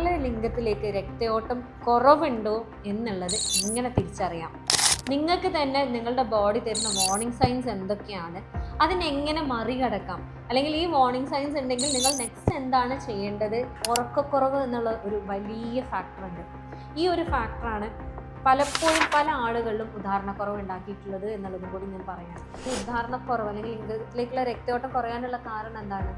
നിങ്ങളുടെ ലിംഗത്തിലേക്ക് രക്തയോട്ടം കുറവുണ്ടോ എന്നുള്ളത് എങ്ങനെ തിരിച്ചറിയാം? നിങ്ങൾക്ക് തന്നെ നിങ്ങളുടെ ബോഡി തരുന്ന വാർണിംഗ് സൈൻസ് എന്തൊക്കെയാണ്, അതിനെങ്ങനെ മറികടക്കാം? അല്ലെങ്കിൽ ഈ വാർണിംഗ് സൈൻസ് ഉണ്ടെങ്കിൽ നിങ്ങൾ നെക്സ്റ്റ് എന്താണ് ചെയ്യേണ്ടത്? ഉറക്കക്കുറവ് എന്നുള്ള ഒരു വലിയ ഫാക്ടറുണ്ട്. ഈ ഒരു ഫാക്ടറാണ് പലപ്പോഴും പല ആളുകളിലും ഉദാഹരണക്കുറവ് ഉണ്ടാക്കിയിട്ടുള്ളത് എന്നുള്ളതും കൂടി ഞാൻ പറയാം. ഈ ഉദാഹരണക്കുറവ് അല്ലെങ്കിൽ ലിംഗത്തിലേക്കുള്ള രക്തയോട്ടം കുറയാനുള്ള കാരണം എന്താണ്?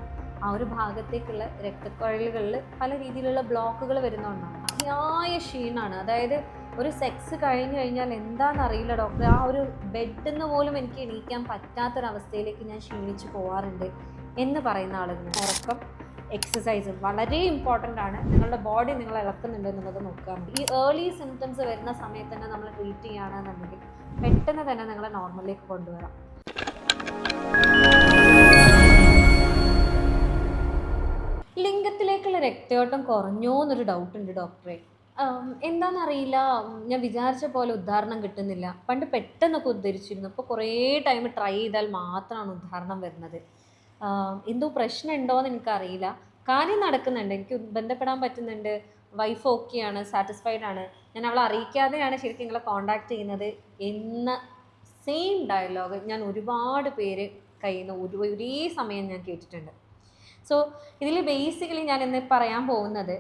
ആ ഒരു ഭാഗത്തേക്കുള്ള രക്തക്കുഴലുകളിൽ പല രീതിയിലുള്ള ബ്ലോക്കുകൾ വരുന്നതുകൊണ്ടാണ്. അതിയായ ക്ഷീണമാണ്. അതായത് ഒരു സെക്സ് കഴിഞ്ഞു കഴിഞ്ഞാൽ എന്താണെന്നറിയില്ല ഡോക്ടർ, ആ ഒരു ബെഡിൽ നിന്ന് പോലും എനിക്ക് എണീക്കാൻ പറ്റാത്തൊരവസ്ഥയിലേക്ക് ഞാൻ ക്ഷീണിച്ച് പോകാറുണ്ട് എന്ന് പറയുന്ന ആളുകൾ. ഉറക്കം, എക്സസൈസ് വളരെ ഇമ്പോർട്ടൻ്റ് ആണ്. നിങ്ങളുടെ ബോഡി നിങ്ങൾ ഇളക്കുന്നുണ്ട് എന്നുള്ളത് നോക്കുക. ഈ ഏർലി സിംറ്റംസ് വരുന്ന സമയത്ത് തന്നെ നമ്മൾ ട്രീറ്റ് ചെയ്യുകയാണെന്നുണ്ടെങ്കിൽ പെട്ടെന്ന് തന്നെ നിങ്ങളെ നോർമലിലേക്ക് കൊണ്ടുവരാം. ലിംഗത്തിലേക്കുള്ള രക്തയോട്ടം കുറഞ്ഞോ എന്നൊരു ഡൗട്ട് ഉണ്ട് ഡോക്ടറെ. എന്താണെന്നറിയില്ല, ഞാൻ വിചാരിച്ച പോലെ ഉദ്ധാരണം കിട്ടുന്നില്ല. പണ്ട് പെട്ടെന്നൊക്കെ ഉദ്ധരിച്ചിരുന്നു, ഇപ്പോൾ കുറേ ടൈം ട്രൈ ചെയ്താൽ മാത്രമാണ് ഉദ്ധാരണം വരുന്നത്. എന്തോ പ്രശ്നം ഉണ്ടോയെന്ന് എനിക്കറിയില്ല. കാര്യം നടക്കുന്നുണ്ട്, എനിക്ക് ബന്ധപ്പെടാൻ പറ്റുന്നുണ്ട്, വൈഫ് ഓക്കെയാണ്, സാറ്റിസ്ഫൈഡ് ആണ്, ഞാൻ അവളെ അറിയിക്കാതെയാണ് ശരിക്കും നിങ്ങളെ കോണ്ടാക്ട് ചെയ്യുന്നത് എന്ന സെയിം ഡയലോഗ് ഞാൻ ഒരുപാട് പേര് കയ്യിൽ നിന്ന് ഒരേ സമയം ഞാൻ കേട്ടിട്ടുണ്ട്. സോ ഇതിൽ ബേസിക്കലി ഞാൻ ഇന്ന് പറയാൻ പോകുന്നത്,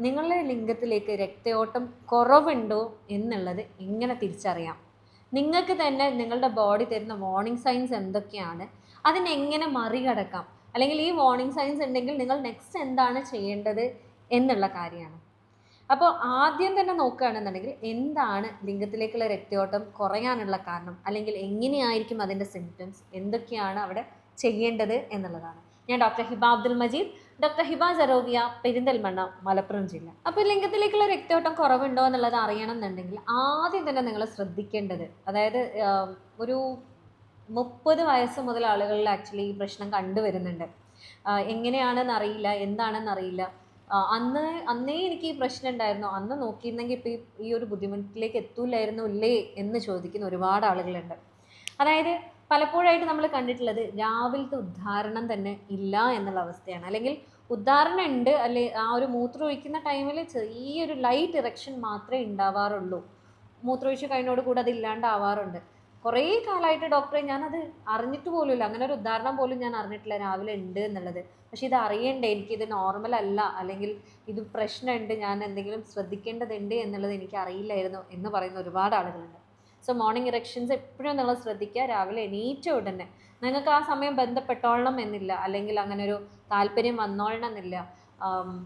നിങ്ങളുടെ ലിംഗത്തിലേക്ക് രക്തയോട്ടം കുറവുണ്ടോ എന്നുള്ളത് എങ്ങനെ തിരിച്ചറിയാം? നിങ്ങൾക്ക് തന്നെ നിങ്ങളുടെ ബോഡി തരുന്ന വാർണിംഗ് സൈൻസ് എന്തൊക്കെയാണ്, അതിനെങ്ങനെ മറികടക്കാം? അല്ലെങ്കിൽ ഈ വാർണിംഗ് സൈൻസ് ഉണ്ടെങ്കിൽ നിങ്ങൾ നെക്സ്റ്റ് എന്താണ് ചെയ്യേണ്ടത് എന്നുള്ള കാര്യമാണ്. അപ്പോൾ ആദ്യം തന്നെ നോക്കുകയാണെന്നുണ്ടെങ്കിൽ എന്താണ് ലിംഗത്തിലേക്കുള്ള രക്തയോട്ടം കുറയാനുള്ള കാരണം, അല്ലെങ്കിൽ എങ്ങനെയായിരിക്കും അതിൻ്റെ സിംറ്റംസ്, എന്തൊക്കെയാണ് അവിടെ ചെയ്യേണ്ടത് എന്നുള്ളതാണ്. ഞാൻ ഡോക്ടർ ഹിബ അബ്ദുൽ മജീദ്, ഡോക്ടർ ഹിബ ജറോവിയ, പെരിന്തൽമണ്ണ, മലപ്പുറം ജില്ല. അപ്പോൾ ലിംഗത്തിലേക്കുള്ള രക്തയോട്ടം കുറവുണ്ടോ എന്നുള്ളത് അറിയണം എന്നുണ്ടെങ്കിൽ ആദ്യം തന്നെ നിങ്ങൾ ശ്രദ്ധിക്കേണ്ടത്, അതായത് ഒരു 30 വയസ്സ് മുതൽ ആളുകളിൽ ആക്ച്വലി ഈ പ്രശ്നം കണ്ടുവരുന്നുണ്ട്. എങ്ങനെയാണെന്ന് അറിയില്ല, എന്താണെന്നറിയില്ല. അന്നേ എനിക്ക് ഈ പ്രശ്നം ഉണ്ടായിരുന്നു, അന്ന് നോക്കിയിരുന്നെങ്കിൽ ഇപ്പോൾ ഈ ഒരു ബുദ്ധിമുട്ടിലേക്ക് എത്തൂലായിരുന്നു ഇല്ലേ എന്ന് ചോദിക്കുന്ന ഒരുപാട് ആളുകളുണ്ട്. അതായത് പലപ്പോഴായിട്ട് നമ്മൾ കണ്ടിട്ടുള്ളത് രാവിലത്തെ ഉദ്ധാരണം തന്നെ ഇല്ല എന്നുള്ള അവസ്ഥയാണ്. അല്ലെങ്കിൽ ഉദ്ധാരണം ഉണ്ട്, അല്ലെ ആ ഒരു മൂത്രം ഒഴിക്കുന്ന ടൈമിൽ ചെറിയൊരു ലൈറ്റ് ഇറക്ഷൻ മാത്രമേ ഉണ്ടാവാറുള്ളൂ. മൂത്രമൊഴിച്ച് കഴിഞ്ഞോട് കൂടെ അത് ഇല്ലാണ്ടാവാറുണ്ട്. കുറേ കാലമായിട്ട് ഡോക്ടറെ ഞാനത് അറിഞ്ഞിട്ട് പോലുമില്ല, അങ്ങനെ ഒരു ഉദാഹരണം പോലും ഞാൻ അറിഞ്ഞിട്ടില്ല രാവിലെ ഉണ്ട് എന്നുള്ളത്. പക്ഷേ ഇത് അറിയണ്ടേ, എനിക്കിത് നോർമൽ അല്ല, അല്ലെങ്കിൽ ഇത് പ്രശ്നമുണ്ട്, ഞാൻ എന്തെങ്കിലും ശ്രദ്ധിക്കേണ്ടതുണ്ട് എന്നുള്ളത് എനിക്ക് അറിയില്ലായിരുന്നു എന്ന് പറയുന്ന ഒരുപാട് ആളുകളുണ്ട്. സോ മോർണിംഗ് ഇറക്ഷൻസ് എപ്പോഴും നിങ്ങൾ ശ്രദ്ധിക്കുക. രാവിലെ എണീറ്റ ഉടനെ നിങ്ങൾക്ക് ആ സമയം ബന്ധപ്പെട്ടോളണം എന്നില്ല, അല്ലെങ്കിൽ അങ്ങനെ ഒരു താല്പര്യം വന്നോളണം എന്നില്ല.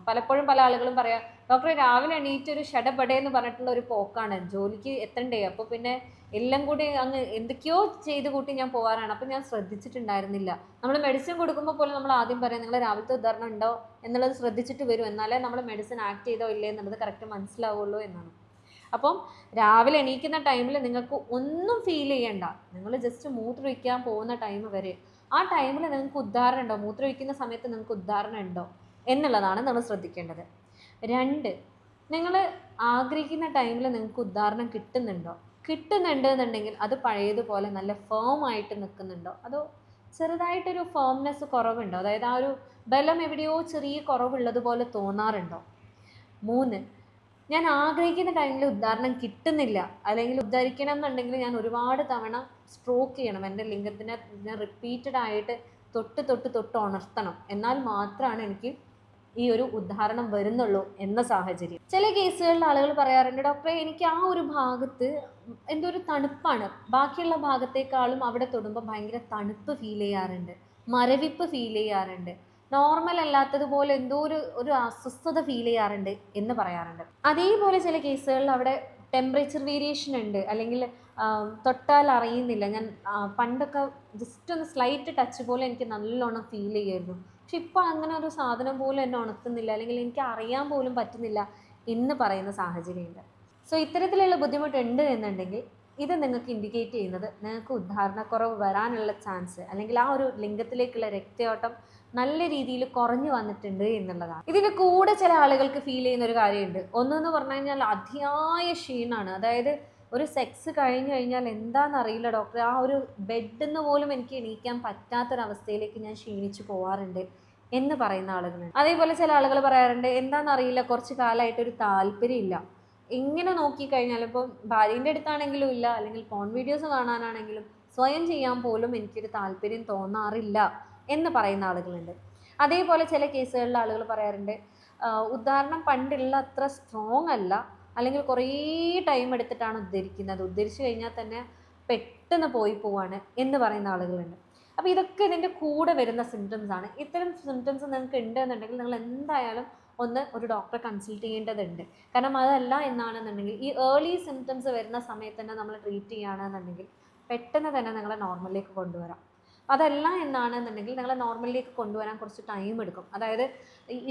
പലപ്പോഴും പല ആളുകളും പറയാം, ഡോക്ടറെ രാവിലെ എണീറ്റ് ഒരു ഷടപടേ എന്ന് പറഞ്ഞിട്ടുള്ള ഒരു പോക്കാണ്, ജോലിക്ക് എത്തണ്ടേ, അപ്പോൾ പിന്നെ എല്ലാം കൂടി അങ്ങ് എന്തൊക്കെയോ ചെയ്ത് കൂട്ടി ഞാൻ പോകാറാണ്, അപ്പോൾ ഞാൻ ശ്രദ്ധിച്ചിട്ടുണ്ടായിരുന്നില്ല. നമ്മൾ മെഡിസിൻ കൊടുക്കുമ്പോൾ പോലും നമ്മൾ ആദ്യം പറയാം നിങ്ങൾ രാവിലത്തെ ഉദാഹരണം ഉണ്ടോ എന്നുള്ളത് ശ്രദ്ധിച്ചിട്ട് വരും, എന്നാലേ നമ്മൾ മെഡിസിൻ ആക്ട് ചെയ്തോ ഇല്ലേ എന്നുള്ളത് കറക്റ്റ് മനസ്സിലാവുള്ളൂ എന്നാണ്. അപ്പം രാവിലെ എണീക്കുന്ന ടൈമിൽ നിങ്ങൾക്ക് ഒന്നും ഫീൽ ചെയ്യണ്ട, നിങ്ങൾ ജസ്റ്റ് മൂത്രമൊഴിക്കാൻ പോകുന്ന ടൈം വരെ ആ ടൈമിൽ നിങ്ങൾക്ക് ഉദ്ധാരണം ഉണ്ടോ, മൂത്രമൊഴിക്കുന്ന സമയത്ത് നിങ്ങൾക്ക് ഉദ്ധാരണം ഉണ്ടോ എന്നുള്ളതാണ് നിങ്ങൾ ശ്രദ്ധിക്കേണ്ടത്. 2, നിങ്ങൾ ആഗ്രഹിക്കുന്ന ടൈമിൽ നിങ്ങൾക്ക് ഉദ്ധാരണം കിട്ടുന്നുണ്ട് എന്നുണ്ടെങ്കിൽ അത് പഴയതുപോലെ നല്ല ഫേം ആയിട്ട് നിൽക്കുന്നുണ്ടോ, അതോ ചെറുതായിട്ടൊരു ഫേംനെസ് കുറവുണ്ടോ, അതായത് ആ ഒരു ബലം എവിടെയോ ചെറിയ കുറവുള്ളതുപോലെ തോന്നാറുണ്ടോ? 3, ഞാൻ ആഗ്രഹിക്കുന്ന ടൈമിൽ ഉദ്ധാരണം കിട്ടുന്നില്ല, അല്ലെങ്കിൽ ഉദ്ധരിക്കണം എന്നുണ്ടെങ്കിൽ ഞാൻ ഒരുപാട് തവണ സ്ട്രോക്ക് ചെയ്യണം, എൻ്റെ ലിംഗത്തിനെ ഞാൻ റിപ്പീറ്റഡ് ആയിട്ട് തൊട്ട് ഉണർത്തണം, എന്നാൽ മാത്രമാണ് എനിക്ക് ഈ ഒരു ഉദാഹരണം വരുന്നുള്ളൂ എന്ന സാഹചര്യം. ചില കേസുകളിൽ ആളുകൾ പറയാറുണ്ട്, ഡോക്ടറെ എനിക്ക് ആ ഒരു ഭാഗത്ത് എന്തോ ഒരു തണുപ്പാണ്, ബാക്കിയുള്ള ഭാഗത്തേക്കാളും അവിടെ തൊടുമ്പോൾ ഭയങ്കര തണുപ്പ് ഫീൽ ചെയ്യാറുണ്ട്, മരവിപ്പ് ഫീൽ ചെയ്യാറുണ്ട്, നോർമൽ അല്ലാത്തതുപോലെ എന്തോ ഒരു അസ്വസ്ഥത ഫീൽ ചെയ്യാറുണ്ട് എന്ന് പറയാറുണ്ട്. അതേപോലെ ചില കേസുകളിൽ അവിടെ ടെമ്പറേച്ചർ വേരിയേഷൻ ഉണ്ട്, അല്ലെങ്കിൽ തൊട്ടാൽ അറിയുന്നില്ല. ഞാൻ പണ്ടൊക്കെ ജസ്റ്റ് ഒന്ന് സ്ലൈറ്റ് ടച്ച് പോലെ എനിക്ക് നല്ലോണം ഫീൽ ചെയ്യുമായിരുന്നു, പക്ഷെ ഇപ്പോൾ അങ്ങനെ ഒരു സാധനം പോലും എന്നെ ഉണർത്തുന്നില്ല, അല്ലെങ്കിൽ എനിക്ക് അറിയാൻ പോലും പറ്റുന്നില്ല എന്ന് പറയുന്ന സാഹചര്യമുണ്ട്. സോ ഇത്തരത്തിലുള്ള ബുദ്ധിമുട്ടുണ്ട് എന്നുണ്ടെങ്കിൽ ഇത് നിങ്ങൾക്ക് ഇൻഡിക്കേറ്റ് ചെയ്യുന്നത് നിങ്ങൾക്ക് ഉദ്ധാരണക്കുറവ് വരാനുള്ള ചാൻസ്, അല്ലെങ്കിൽ ആ ഒരു ലിംഗത്തിലേക്കുള്ള രക്തയോട്ടം നല്ല രീതിയിൽ കുറഞ്ഞു വന്നിട്ടുണ്ട് എന്നുള്ളതാണ്. ഇതിൻ്റെ കൂടെ ചില ആളുകൾക്ക് ഫീൽ ചെയ്യുന്ന ഒരു കാര്യമുണ്ട്. ഒന്നെന്ന് പറഞ്ഞു കഴിഞ്ഞാൽ അതിയായ ക്ഷീണമാണ്. അതായത് ഒരു സെക്സ് കഴിഞ്ഞു കഴിഞ്ഞാൽ എന്താണെന്നറിയില്ല ഡോക്ടർ, ആ ഒരു ബെഡിൽ നിന്ന് പോലും എനിക്ക് എണീക്കാൻ പറ്റാത്തൊരവസ്ഥയിലേക്ക് ഞാൻ ക്ഷീണിച്ച് പോകാറുണ്ട് എന്ന് പറയുന്ന ആളുകളുണ്ട്. അതേപോലെ ചില ആളുകൾ പറയാറുണ്ട് എന്താണെന്നറിയില്ല കുറച്ച് കാലമായിട്ട് ഒരു താല്പര്യമില്ല. എങ്ങനെ നോക്കിക്കഴിഞ്ഞാലും ഇപ്പോൾ ഭാര്യൻ്റെ അടുത്താണെങ്കിലും ഇല്ല, അല്ലെങ്കിൽ ഫോൺ വീഡിയോസ് കാണാനാണെങ്കിലും സ്വയം ചെയ്യാൻ പോലും എനിക്കൊരു താല്പര്യം തോന്നാറില്ല എന്ന് പറയുന്ന ആളുകളുണ്ട്. അതേപോലെ ചില കേസുകളിൽ ആളുകൾ പറയാറുണ്ട് ഉദാഹരണം പണ്ടുള്ള അത്ര സ്ട്രോങ് അല്ല, അല്ലെങ്കിൽ കുറേ ടൈം എടുത്തിട്ടാണ് ഉദ്ധരിക്കുന്നത്, ഉദ്ധരിച്ചു കഴിഞ്ഞാൽ തന്നെ പെട്ടെന്ന് പോവാണ് എന്ന് പറയുന്ന ആളുകളുണ്ട്. അപ്പോൾ ഇതൊക്കെ ഇതിൻ്റെ കൂടെ വരുന്ന സിംറ്റംസ് ആണ്. ഇത്തരം സിംറ്റംസ് നിങ്ങൾക്ക് ഉണ്ടെന്നുണ്ടെങ്കിൽ നിങ്ങൾ എന്തായാലും ഒന്ന് ഒരു ഡോക്ടറെ കൺസൾട്ട് ചെയ്യേണ്ടതുണ്ട്. കാരണം അതല്ല എന്നാണെന്നുണ്ടെങ്കിൽ ഈ ഏർലി സിംറ്റംസ് വരുന്ന സമയത്ത് തന്നെ നമ്മൾ ട്രീറ്റ് ചെയ്യുകയാണെന്നുണ്ടെങ്കിൽ പെട്ടെന്ന് തന്നെ നിങ്ങളെ നോർമലിലേക്ക് കൊണ്ടുവരാം. അതല്ല എന്നാണെന്നുണ്ടെങ്കിൽ നിങ്ങളെ നോർമലിലേക്ക് കൊണ്ടുവരാൻ കുറച്ച് ടൈം എടുക്കും. അതായത്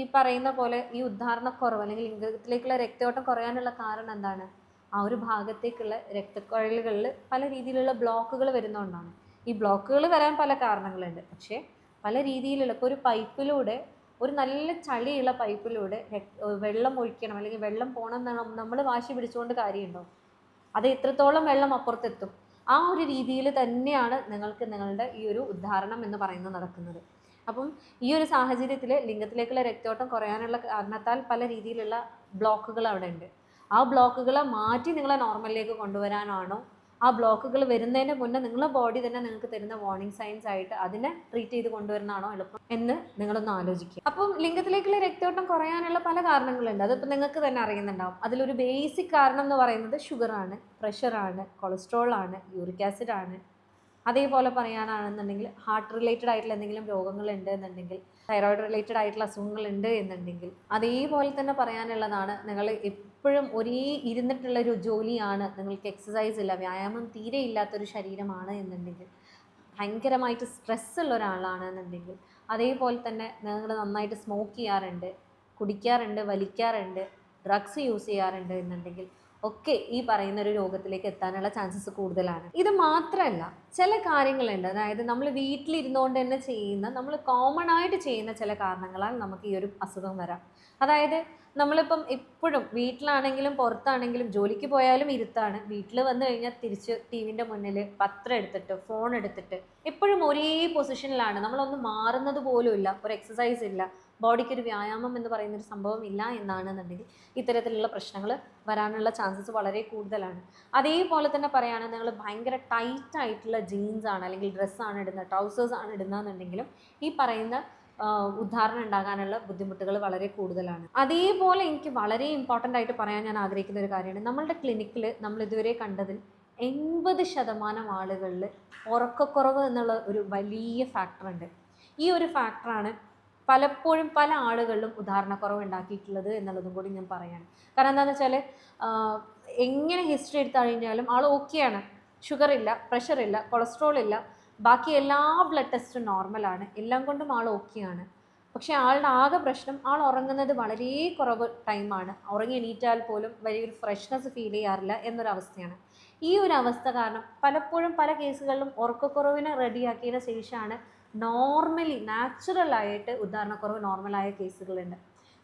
ഈ പറയുന്ന പോലെ ഈ ഉദ്ധാരണക്കുറവ് അല്ലെങ്കിൽ ലിംഗത്തിലേക്കുള്ള രക്തയോട്ടം കുറയാനുള്ള കാരണം എന്താണ്? ആ ഒരു ഭാഗത്തേക്കുള്ള രക്തക്കുഴലുകളിൽ പല രീതിയിലുള്ള ബ്ലോക്കുകൾ വരുന്നതുകൊണ്ടാണ്. ഈ ബ്ലോക്കുകൾ വരാൻ പല കാരണങ്ങളുണ്ട്. പക്ഷേ പല രീതിയിലുള്ള ഇപ്പോൾ ഒരു പൈപ്പിലൂടെ, ഒരു നല്ല ചളിയുള്ള പൈപ്പിലൂടെ വെള്ളം ഒഴിക്കണം അല്ലെങ്കിൽ വെള്ളം പോകണം എന്നാണ് നമ്മൾ വാശി പിടിച്ചുകൊണ്ട് കാര്യമുണ്ടോ? അത് എത്രത്തോളം വെള്ളം അപ്പുറത്തെത്തും. ആ ഒരു രീതിയിൽ തന്നെയാണ് നിങ്ങൾക്ക് നിങ്ങളുടെ ഈ ഒരു ഉദ്ധാരണം എന്ന് പറയുന്നത് നടക്കുന്നത്. അപ്പം ഈ ഒരു സാഹചര്യത്തിൽ ലിംഗത്തിലേക്കുള്ള രക്തയോട്ടം കുറയാനുള്ള കാരണത്താൽ പല രീതിയിലുള്ള ബ്ലോക്കുകൾ അവിടെ ഉണ്ട്. ആ ബ്ലോക്കുകളെ മാറ്റി നിങ്ങളെ നോർമലിലേക്ക് കൊണ്ടുവരാനാണോ, ആ ബ്ലോക്കുകൾ വരുന്നതിന് മുന്നേ നിങ്ങളുടെ ബോഡി തന്നെ നിങ്ങൾക്ക് തരുന്ന വാർണിംഗ് സൈൻസ് ആയിട്ട് അതിനെ ട്രീറ്റ് ചെയ്ത് കൊണ്ടുവരുന്നതാണോ എളുപ്പം എന്ന് നിങ്ങളൊന്ന് ആലോചിക്കുക. അപ്പം ലിംഗത്തിലേക്കുള്ള രക്തയോട്ടം കുറയാനുള്ള പല കാരണങ്ങളുണ്ട്. അതിപ്പോൾ നിങ്ങൾക്ക് തന്നെ അറിയുന്നുണ്ടാവും. അതിലൊരു ബേസിക് കാരണം എന്ന് പറയുന്നത് ഷുഗറാണ്, പ്രഷറാണ്, കൊളസ്ട്രോൾ ആണ്, യൂറിക് ആസിഡ് ആണ്. അതേപോലെ പറയാനാണെന്നുണ്ടെങ്കിൽ ഹാർട്ട് റിലേറ്റഡ് ആയിട്ടുള്ള എന്തെങ്കിലും രോഗങ്ങളുണ്ട് എന്നുണ്ടെങ്കിൽ, തൈറോയിഡ് റിലേറ്റഡ് ആയിട്ടുള്ള അസുഖങ്ങളുണ്ട് എന്നുണ്ടെങ്കിൽ, അതേപോലെ തന്നെ പറയാനുള്ളതാണ് നിങ്ങൾ എപ്പോഴും ഒരേ ഇരുന്നിട്ടുള്ളൊരു ജോലിയാണ്, നിങ്ങൾക്ക് എക്സസൈസ് ഇല്ല, വ്യായാമം തീരെ ഇല്ലാത്തൊരു ശരീരമാണ് എന്നുണ്ടെങ്കിൽ, ഭയങ്കരമായിട്ട് സ്ട്രെസ് ഉള്ള ഒരാളാണ് എന്നുണ്ടെങ്കിൽ, അതേപോലെ തന്നെ നിങ്ങൾ നന്നായിട്ട് സ്മോക്ക് ചെയ്യാറുണ്ട്, കുടിക്കാറുണ്ട്, വലിക്കാറുണ്ട്, ഡ്രഗ്സ് യൂസ് ചെയ്യാറുണ്ട് എന്നുണ്ടെങ്കിൽ ഒക്കെ ഈ പറയുന്ന ഒരു രോഗത്തിലേക്ക് എത്താനുള്ള ചാൻസസ് കൂടുതലാണ്. ഇത് മാത്രമല്ല ചില കാര്യങ്ങളുണ്ട്, അതായത് നമ്മൾ വീട്ടിലിരുന്നുകൊണ്ട് തന്നെ ചെയ്യുന്ന, നമ്മൾ കോമൺ ആയിട്ട് ചെയ്യുന്ന ചില കാരണങ്ങളാൽ നമുക്ക് ഈ ഒരു അസുഖം വരാം. അതായത് നമ്മളിപ്പം എപ്പോഴും വീട്ടിലാണെങ്കിലും പുറത്താണെങ്കിലും ജോലിക്ക് പോയാലും ഇരുത്താണ്, വീട്ടിൽ വന്നു കഴിഞ്ഞാൽ തിരിച്ച് ടിവിൻ്റെ മുന്നിൽ പത്രം എടുത്തിട്ട് ഫോൺ എടുത്തിട്ട് എപ്പോഴും ഒരേ പൊസിഷനിലാണ്. നമ്മളൊന്നും മാറുന്നത് പോലും ഇല്ല, ഒരു എക്സസൈസ് ഇല്ല, ബോഡിക്ക് ഒരു വ്യായാമം എന്ന് പറയുന്നൊരു സംഭവം ഇല്ല എന്നാണെന്നുണ്ടെങ്കിൽ ഇത്തരത്തിലുള്ള പ്രശ്നങ്ങൾ വരാനുള്ള ചാൻസസ് വളരെ കൂടുതലാണ്. അതേപോലെ തന്നെ പറയുകയാണെങ്കിൽ നിങ്ങൾ ഭയങ്കര ടൈറ്റ് ആയിട്ടുള്ള ജീൻസ് ആണ് അല്ലെങ്കിൽ ഡ്രസ്സാണ് ഇടുന്നത്, ട്രൗസേഴ്സ് ആണ് ഇടുന്നതെന്നുണ്ടെങ്കിലും ഈ പറയുന്ന ഉദാഹരണം ഉണ്ടാകാനുള്ള ബുദ്ധിമുട്ടുകൾ വളരെ കൂടുതലാണ്. അതേപോലെ എനിക്ക് വളരെ ഇമ്പോർട്ടൻ്റ് ആയിട്ട് പറയാൻ ഞാൻ ആഗ്രഹിക്കുന്ന ഒരു കാര്യമാണ്, നമ്മളുടെ ക്ലിനിക്കിൽ നമ്മൾ ഇതുവരെ കണ്ടതിൽ 80% ആളുകളിൽ ഉറക്കക്കുറവ് എന്നുള്ള ഒരു വലിയ ഫാക്ടറുണ്ട്. ഈ ഒരു ഫാക്ടറാണ് പലപ്പോഴും പല ആളുകളിലും ഉദാഹരണക്കുറവ് ഉണ്ടാക്കിയിട്ടുള്ളത് എന്നുള്ളതും കൂടി ഞാൻ പറയാണ്. കാരണം എന്താണെന്ന് വെച്ചാൽ എങ്ങനെ ഹിസ്റ്ററി എടുത്തു കഴിഞ്ഞാലും ആൾ ഓക്കെയാണ്, ഷുഗർ ഇല്ല, പ്രഷർ ഇല്ല, കൊളസ്ട്രോൾ ഇല്ല, ബാക്കി എല്ലാ ബ്ലഡ് ടെസ്റ്റും നോർമലാണ്, എല്ലാം കൊണ്ടും ആൾ ഓക്കെയാണ്. പക്ഷേ ആളുടെ ആകെ പ്രശ്നം ആൾ ഉറങ്ങുന്നത് വളരെ കുറവ് ടൈമാണ്, ഉറങ്ങി എണീറ്റാൽ പോലും വലിയൊരു ഫ്രഷ്നെസ് ഫീൽ ചെയ്യാറില്ല എന്നൊരവസ്ഥയാണ്. ഈ ഒരു അവസ്ഥ കാരണം പലപ്പോഴും പല കേസുകളിലും ഉറക്കക്കുറവിനെ റെഡിയാക്കിയതിന് ശേഷമാണ് നോർമലി നാച്ചുറലായിട്ട് ഉദാഹരണക്കുറവ് നോർമലായ കേസുകളുണ്ട്.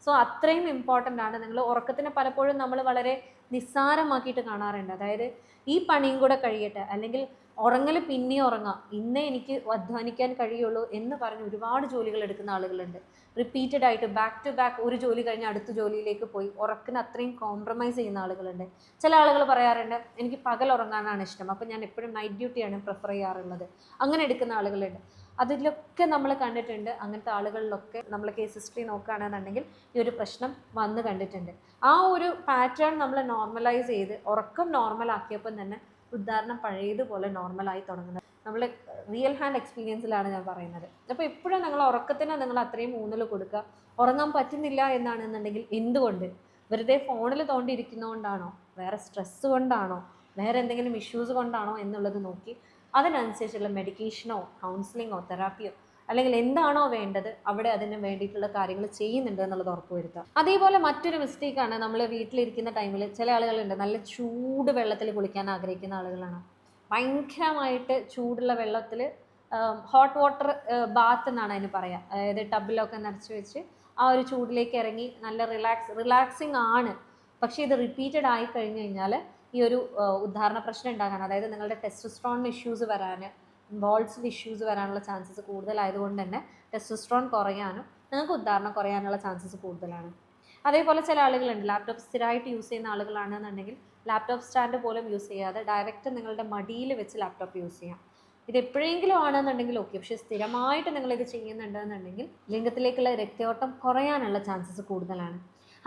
സോ അത്രയും ഇമ്പോർട്ടൻ്റ് ആണ്. നിങ്ങൾ ഉറക്കത്തിനെ പലപ്പോഴും നമ്മൾ വളരെ നിസ്സാരമാക്കിയിട്ട് കാണാറുണ്ട്. അതായത് ഈ പണിയും കൂടെ കഴിയട്ടെ, അല്ലെങ്കിൽ ഉറങ്ങൽ പിന്നെയും ഉറങ്ങാം, ഇന്നേ എനിക്ക് അധ്വാനിക്കാൻ കഴിയുള്ളൂ എന്ന് പറഞ്ഞ് ഒരുപാട് ജോലികൾ എടുക്കുന്ന ആളുകളുണ്ട്. റിപ്പീറ്റഡ് ആയിട്ട് ബാക്ക് ടു ബാക്ക് ഒരു ജോലി കഴിഞ്ഞ് അടുത്ത ജോലിയിലേക്ക് പോയി ഉറക്കിന് അത്രയും കോംപ്രമൈസ് ചെയ്യുന്ന ആളുകളുണ്ട്. ചില ആളുകൾ പറയാറുണ്ട് എനിക്ക് പകൽ ഉറങ്ങാനാണ് ഇഷ്ടം, അപ്പോൾ ഞാൻ എപ്പോഴും നൈറ്റ് ഡ്യൂട്ടിയാണ് പ്രിഫർ ചെയ്യാറുള്ളത്, അങ്ങനെ എടുക്കുന്ന ആളുകളുണ്ട്. അതിലൊക്കെ നമ്മൾ കണ്ടിട്ടുണ്ട്. അങ്ങനത്തെ ആളുകളിലൊക്കെ നമ്മൾ കേസ് ഹിസ്റ്ററി നോക്കുകയാണെന്നുണ്ടെങ്കിൽ ഈ ഒരു പ്രശ്നം വന്ന് കണ്ടിട്ടുണ്ട്. ആ ഒരു പാറ്റേൺ നമ്മൾ നോർമലൈസ് ചെയ്ത് ഉറക്കം നോർമലാക്കിയപ്പം തന്നെ ഉദാഹരണം പഴയതുപോലെ നോർമലായി തുടങ്ങുന്നത് നമ്മൾ റിയൽ ഹാൻഡ് എക്സ്പീരിയൻസിലാണ് ഞാൻ പറയുന്നത്. അപ്പോൾ എപ്പോഴും നിങ്ങൾ ഉറക്കത്തിന് നിങ്ങൾ അത്രയും ഊന്നൽ കൊടുക്കുക. ഉറങ്ങാൻ പറ്റുന്നില്ല എന്നാണെന്നുണ്ടെങ്കിൽ എന്തുകൊണ്ട്? വെറുതെ ഫോണിൽ തോണ്ടിയിരിക്കുന്നതുകൊണ്ടാണോ, വേറെ സ്ട്രെസ്സ് കൊണ്ടാണോ, വേറെ എന്തെങ്കിലും ഇഷ്യൂസ് കൊണ്ടാണോ എന്നുള്ളത് നോക്കി അതിനനുസരിച്ചുള്ള മെഡിക്കേഷനോ കൗൺസിലിങ്ങോ തെറാപ്പിയോ അല്ലെങ്കിൽ എന്താണോ വേണ്ടത് അവിടെ അതിന് വേണ്ടിയിട്ടുള്ള കാര്യങ്ങൾ ചെയ്യുന്നുണ്ട് എന്നുള്ളത് ഉറപ്പുവരുത്തുക. അതേപോലെ മറ്റൊരു മിസ്റ്റേക്കാണ്, നമ്മൾ വീട്ടിലിരിക്കുന്ന ടൈമിൽ ചില ആളുകളുണ്ട് നല്ല ചൂട് വെള്ളത്തിൽ കുളിക്കാൻ ആഗ്രഹിക്കുന്ന ആളുകളാണ്. ഭയങ്കരമായിട്ട് ചൂടുള്ള വെള്ളത്തിൽ ഹോട്ട് വാട്ടർ ബാത്ത് എന്നാണ് അതിന് പറയുക. അതായത് ടബിലൊക്കെ നിറച്ച് വെച്ച് ആ ഒരു ചൂടിലേക്ക് ഇറങ്ങി നല്ല റിലാക്സിങ് ആണ്. പക്ഷേ ഇത് റിപ്പീറ്റഡ് ആയി കഴിഞ്ഞ് കഴിഞ്ഞാൽ ഈ ഒരു ഉദാഹരണ പ്രശ്നം ഉണ്ടാകാൻ, അതായത് നിങ്ങളുടെ ടെസ്റ്റോസ്റ്ററോൺ ഇഷ്യൂസ് വരാൻ, ബോൾസിൽ ഇഷ്യൂസ് വരാനുള്ള ചാൻസസ് കൂടുതലായതുകൊണ്ട് തന്നെ ടെസ്റ്റോസ്റ്ററോൺ കുറയാനും നിങ്ങൾക്ക് ഉദ്ധാരണം കുറയാനുള്ള ചാൻസസ് കൂടുതലാണ്. അതേപോലെ ചില ആളുകളുണ്ട് ലാപ്ടോപ്പ് സ്ഥിരമായിട്ട് യൂസ് ചെയ്യുന്ന ആളുകളാണെന്നുണ്ടെങ്കിൽ ലാപ്ടോപ്പ് സ്റ്റാൻഡ് പോലും യൂസ് ചെയ്യാതെ ഡയറക്റ്റ് നിങ്ങളുടെ മടിയിൽ വെച്ച് ലാപ്ടോപ്പ് യൂസ് ചെയ്യാം. ഇത് എപ്പോഴെങ്കിലും ആണെന്നുണ്ടെങ്കിൽ ഓക്കെ, പക്ഷേ സ്ഥിരമായിട്ട് നിങ്ങളിത് ചെയ്യുന്നുണ്ടെന്നുണ്ടെങ്കിൽ ലിംഗത്തിലേക്കുള്ള രക്തയോട്ടം കുറയാനുള്ള ചാൻസസ് കൂടുതലാണ്.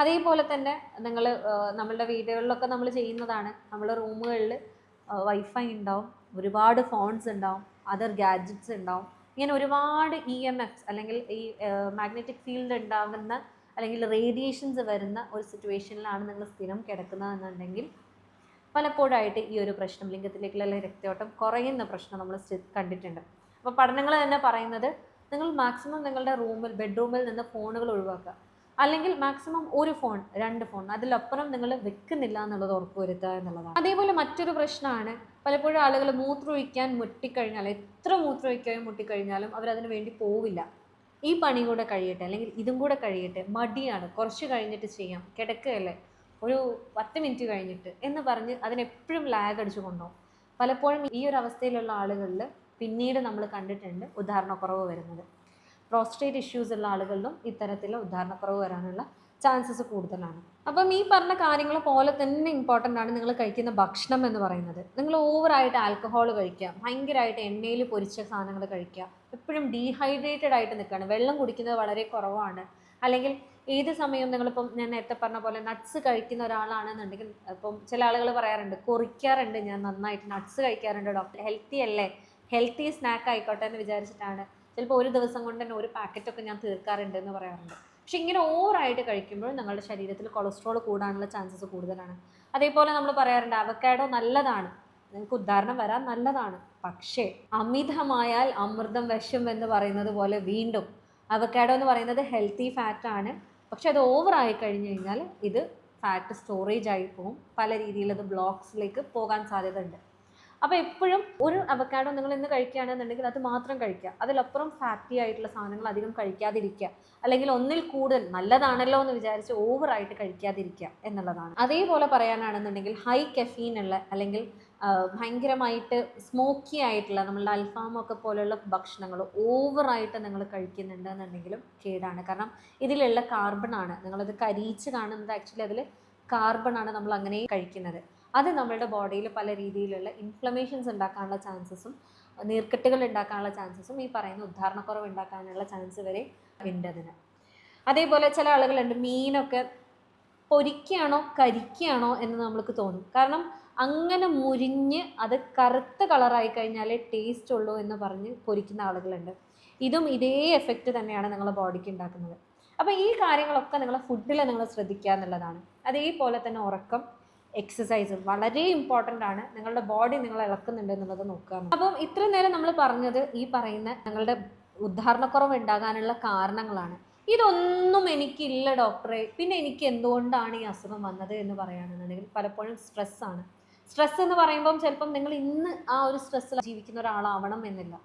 അതേപോലെ തന്നെ നിങ്ങൾ നമ്മളുടെ വീടുകളിലൊക്കെ നമ്മൾ ചെയ്യുന്നതാണ്, നമ്മുടെ റൂമുകളിൽ വൈഫൈ ഉണ്ടാവും, ഒരുപാട് ഫോൺസ് ഉണ്ടാവും, അതർ ഗാഡ്ജറ്റ്സ് ഉണ്ടാവും. ഇങ്ങനെ ഒരുപാട് EMFs അല്ലെങ്കിൽ ഈ മാഗ്നറ്റിക് ഫീൽഡ് ഉണ്ടാകുന്ന അല്ലെങ്കിൽ റേഡിയേഷൻസ് വരുന്ന ഒരു സിറ്റുവേഷനിലാണ് നിങ്ങൾ സ്ഥിരം കിടക്കുന്നതെന്നുണ്ടെങ്കിൽ പലപ്പോഴായിട്ട് ഈ ഒരു പ്രശ്നം ലിംഗത്തിലേക്കുള്ള രക്തയോട്ടം കുറയുന്ന പ്രശ്നം നമ്മൾ കണ്ടിട്ടുണ്ട്. അപ്പോൾ പഠനങ്ങൾ തന്നെ പറയുന്നത് നിങ്ങൾ മാക്സിമം നിങ്ങളുടെ ബെഡ്റൂമിൽ നിന്ന് ഫോണുകൾ ഒഴിവാക്കുക, അല്ലെങ്കിൽ മാക്സിമം ഒരു ഫോൺ 2 ഫോൺ അതിലപ്പുറം നിങ്ങൾ വെക്കുന്നില്ല എന്നുള്ളത് ഉറപ്പുവരുത്തുക എന്നുള്ളതാണ്. അതേപോലെ മറ്റൊരു പ്രശ്നമാണ് പലപ്പോഴും ആളുകൾ മൂത്രമൊഴിക്കാൻ മുട്ടിക്കഴിഞ്ഞാൽ, എത്ര മൂത്രമൊഴിക്കുകയും മുട്ടിക്കഴിഞ്ഞാലും അവരതിന് വേണ്ടി പോവില്ല. ഈ പണി കൂടെ കഴിയട്ടെ അല്ലെങ്കിൽ ഇതും കൂടെ കഴിയട്ടെ, മടിയാണ്, കുറച്ച് കഴിഞ്ഞിട്ട് ചെയ്യാം, കിടക്കുകയല്ലേ ഒരു 10 മിനിറ്റ് കഴിഞ്ഞിട്ട് എന്ന് പറഞ്ഞ് അതിനെപ്പോഴും ലാഗ് അടിച്ചു കൊണ്ടുപോകും. പലപ്പോഴും ഈ ഒരു അവസ്ഥയിലുള്ള ആളുകളിൽ പിന്നീട് നമ്മൾ കണ്ടിട്ടുണ്ട് ഉദാഹരണക്കുറവ് വരുന്നത്. പ്രോസ്റ്റേറ്റ് ഇഷ്യൂസ് ഉള്ള ആളുകളിലും ഇത്തരത്തിലുള്ള ഉദാഹരണക്കുറവ് വരാനുള്ള ചാൻസസ് കൂടുതലാണ്. അപ്പം ഈ പറഞ്ഞ കാര്യങ്ങൾ പോലെ തന്നെ ഇമ്പോർട്ടൻ്റ് ആണ് നിങ്ങൾ കഴിക്കുന്ന ഭക്ഷണം എന്ന് പറയുന്നത്. നിങ്ങൾ ഓവറായിട്ട് ആൽക്കഹോൾ കഴിക്കുക, ഭയങ്കരമായിട്ട് എണ്ണയിൽ പൊരിച്ച സാധനങ്ങൾ കഴിക്കുക, എപ്പോഴും ഡീഹൈഡ്രേറ്റഡ് ആയിട്ട് നിൽക്കുകയാണ്, വെള്ളം കുടിക്കുന്നത് വളരെ കുറവാണ്, അല്ലെങ്കിൽ ഏത് സമയവും നിങ്ങളിപ്പം ഞാൻ നേരത്തെ പറഞ്ഞ പോലെ നട്ട്സ് കഴിക്കുന്ന ഒരാളാണെന്നുണ്ടെങ്കിൽ, ഇപ്പം ചില ആളുകൾ പറയാറുണ്ട് കുറിക്കാറുണ്ട് ഞാൻ നന്നായിട്ട് നട്ട്സ് കഴിക്കാറുണ്ട് ഡോക്ടർ, ഹെൽത്തി അല്ലേ, ഹെൽത്തി സ്നാക്ക് ആയിക്കോട്ടെ എന്ന് വിചാരിച്ചിട്ടാണ് ചിലപ്പോൾ ഒരു ദിവസം കൊണ്ട് തന്നെ ഒരു പാക്കറ്റൊക്കെ ഞാൻ തീർക്കാറുണ്ട് എന്ന് പറയാറുണ്ട്. പക്ഷെ ഇങ്ങനെ ഓവറായിട്ട് കഴിക്കുമ്പോൾ നിങ്ങളുടെ ശരീരത്തിൽ കൊളസ്ട്രോൾ കൂടാനുള്ള ചാൻസസ് കൂടുതലാണ്. അതേപോലെ നമ്മൾ പറയാറുണ്ട് അവക്കാഡോ നല്ലതാണ്, നിങ്ങൾക്ക് ഉദാഹരണം വരാൻ നല്ലതാണ്, പക്ഷേ അമിതമായാൽ അമൃതം വിഷം എന്ന് പറയുന്നത് പോലെ വീണ്ടും അവക്കാഡോ എന്ന് പറയുന്നത് ഹെൽത്തി ഫാറ്റാണ്, പക്ഷെ അത് ഓവറായി കഴിഞ്ഞ് കഴിഞ്ഞാൽ ഇത് ഫാറ്റ് സ്റ്റോറേജ് ആയി പോകും, പല രീതിയിൽ അത് ബ്ലോക്സിലേക്ക് പോകാൻ സാധ്യത ഉണ്ട്. അപ്പോൾ എപ്പോഴും ഒരു അവക്കാഡോ നിങ്ങൾ ഇന്ന് കഴിക്കുകയാണെന്നുണ്ടെങ്കിൽ അത് മാത്രം കഴിക്കുക, അതിലപ്പുറം ഫാറ്റി ആയിട്ടുള്ള സാധനങ്ങൾ അധികം കഴിക്കാതിരിക്കുക, അല്ലെങ്കിൽ ഒന്നിൽ കൂടുതൽ നല്ലതാണല്ലോ എന്ന് വിചാരിച്ച് ഓവറായിട്ട് കഴിക്കാതിരിക്കുക എന്നുള്ളതാണ്. അതേപോലെ പറയാനാണെന്നുണ്ടെങ്കിൽ ഹൈ കെഫീൻ ഉള്ള അല്ലെങ്കിൽ ഭയങ്കരമായിട്ട് സ്മോക്കി ആയിട്ടുള്ള നമ്മളുടെ അൽഫാമൊക്കെ പോലെയുള്ള ഭക്ഷണങ്ങൾ ഓവറായിട്ട് നിങ്ങൾ കഴിക്കുന്നുണ്ടെന്നുണ്ടെങ്കിലും കേടാണ്. കാരണം ഇതിലുള്ള കാർബണാണ്, നിങ്ങളത് കരിയിച്ച് കാണുന്നത് ആക്ച്വലി അതിൽ കാർബണാണ് നമ്മൾ അങ്ങനെ കഴിക്കുന്നത്. അത് നമ്മളുടെ ബോഡിയിൽ പല രീതിയിലുള്ള ഇൻഫ്ലമേഷൻസ് ഉണ്ടാക്കാനുള്ള ചാൻസസും നീർക്കെട്ടുകൾ ഉണ്ടാക്കാനുള്ള ചാൻസസും ഈ പറയുന്ന ഉദാഹരണക്കുറവ് ഉണ്ടാക്കാനുള്ള ചാൻസ് വരെ ഉണ്ട് അതിന്. അതേപോലെ ചില ആളുകളുണ്ട് മീനൊക്കെ പൊരിക്കുകയാണോ കരിക്കുകയാണോ എന്ന് നമ്മൾക്ക് തോന്നും, കാരണം അങ്ങനെ മുരിഞ്ഞ് അത് കറുത്ത കളറായി കഴിഞ്ഞാലേ ടേസ്റ്റ് ഉള്ളൂ എന്ന് പറഞ്ഞ് പൊരിക്കുന്ന ആളുകളുണ്ട്. ഇതും ഇതേ എഫക്റ്റ് തന്നെയാണ് നിങ്ങളുടെ ബോഡിക്ക് ഉണ്ടാക്കുന്നത്. അപ്പോൾ ഈ കാര്യങ്ങളൊക്കെ നിങ്ങളെ ഫുഡിൽ നിങ്ങൾ ശ്രദ്ധിക്കുക എന്നുള്ളതാണ്. അതേപോലെ തന്നെ ഉറക്കം, എക്സസൈസ് വളരെ ഇമ്പോർട്ടൻ്റ് ആണ്. നിങ്ങളുടെ ബോഡി നിങ്ങൾ ഇളക്കുന്നുണ്ട് എന്നുള്ളത് നോക്കുക. അപ്പം ഇത്രയും നേരം നമ്മൾ പറഞ്ഞത് ഈ പറയുന്ന നിങ്ങളുടെ ഉദാഹരണക്കുറവ് ഉണ്ടാകാനുള്ള കാരണങ്ങളാണ്. ഇതൊന്നും എനിക്കില്ല ഡോക്ടറെ, പിന്നെ എനിക്ക് എന്തുകൊണ്ടാണ് ഈ അസുഖം വന്നത് എന്ന് പറയുകയാണെന്നുണ്ടെങ്കിൽ പലപ്പോഴും സ്ട്രെസ്സാണ്. സ്ട്രെസ് എന്ന് പറയുമ്പം ചിലപ്പം നിങ്ങൾ ഇന്ന് ആ ഒരു സ്ട്രെസ്സിൽ ജീവിക്കുന്ന ഒരാളാവണം എന്നില്ല.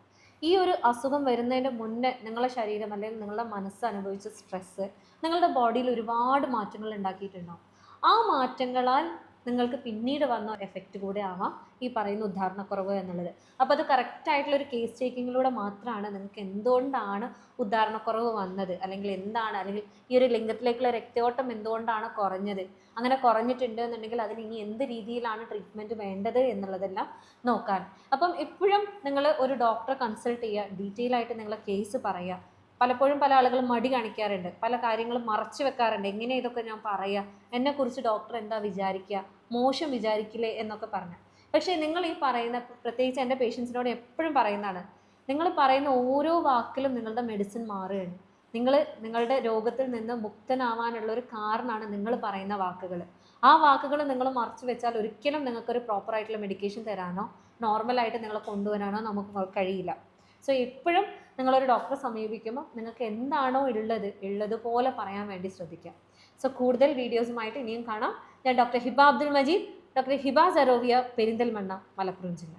ഈ ഒരു അസുഖം വരുന്നതിൻ്റെ മുന്നേ നിങ്ങളുടെ ശരീരം അല്ലെങ്കിൽ നിങ്ങളുടെ മനസ്സ് അനുഭവിച്ച സ്ട്രെസ്സ് നിങ്ങളുടെ ബോഡിയിൽ ഒരുപാട് മാറ്റങ്ങൾ ഉണ്ടാക്കിയിട്ടുണ്ടാവും. ആ മാറ്റങ്ങളാൽ നിങ്ങൾക്ക് പിന്നീട് വന്ന എഫക്റ്റ് കൂടെ ആവാം ഈ പറയുന്ന ഉദാഹരണക്കുറവ് എന്നുള്ളത്. അപ്പോൾ അത് കറക്റ്റായിട്ടുള്ളൊരു കേസ് ടേക്കിങ്ങിലൂടെ മാത്രമാണ് നിങ്ങൾക്ക് എന്തുകൊണ്ടാണ് ഉദാഹരണക്കുറവ് വന്നത്, അല്ലെങ്കിൽ എന്താണ്, അല്ലെങ്കിൽ ഈ ഒരു ലിംഗത്തിലേക്കുള്ള രക്തയോട്ടം എന്തുകൊണ്ടാണ് കുറഞ്ഞത്, അങ്ങനെ കുറഞ്ഞിട്ടുണ്ട് എന്നുണ്ടെങ്കിൽ അതിന് ഇനി എന്ത് രീതിയിലാണ് ട്രീറ്റ്മെൻറ്റ് വേണ്ടത് എന്നുള്ളതെല്ലാം നോക്കാൻ. അപ്പം എപ്പോഴും നിങ്ങൾ ഒരു ഡോക്ടറെ കൺസൾട്ട് ചെയ്യുക, ഡീറ്റെയിൽ ആയിട്ട് നിങ്ങളെ കേസ് പറയുക. പലപ്പോഴും പല ആളുകളും മടി കാണിക്കാറുണ്ട്, പല കാര്യങ്ങളും മറച്ചു വെക്കാറുണ്ട്, എങ്ങനെ ഇതൊക്കെ ഞാൻ പറയുക, എന്നെക്കുറിച്ച് ഡോക്ടർ എന്താ വിചാരിക്കുക, മോശം വിചാരിക്കില്ലേ എന്നൊക്കെ പറഞ്ഞു. പക്ഷേ നിങ്ങൾ ഈ പറയുന്ന, പ്രത്യേകിച്ച് എൻ്റെ പേഷ്യൻസിനോട് എപ്പോഴും പറയുന്നതാണ്, നിങ്ങൾ പറയുന്ന ഓരോ വാക്കിലും നിങ്ങളുടെ മെഡിസിൻ മാറുകയാണ്. നിങ്ങളുടെ രോഗത്തിൽ നിന്ന് മുക്തനാവാനുള്ളൊരു കാരണമാണ് നിങ്ങൾ പറയുന്ന വാക്കുകൾ. ആ വാക്കുകൾ നിങ്ങൾ മറച്ചു വെച്ചാൽ ഒരിക്കലും നിങ്ങൾക്കൊരു പ്രോപ്പറായിട്ടുള്ള മെഡിക്കേഷൻ തരാനോ നോർമലായിട്ട് നിങ്ങളെ കൊണ്ടുവരാനോ നമുക്ക് കഴിയില്ല. സോ എപ്പോഴും നിങ്ങളൊരു ഡോക്ടറെ സമീപിക്കുമ്പോൾ നിങ്ങൾക്ക് എന്താണോ ഉള്ളതുപോലെ പറയാൻ വേണ്ടി ശ്രദ്ധിക്കുക. സോ കൂടുതൽ വീഡിയോസുമായിട്ട് ഇനിയും കാണാം. ഞാൻ ഡോക്ടർ ഹിബ അബ്ദുൽ മജീദ്, ഡോക്ടർ ഹിബ സരോവിയ, പെരിന്തൽമണ്ണ, മലപ്പുറം ജില്ല.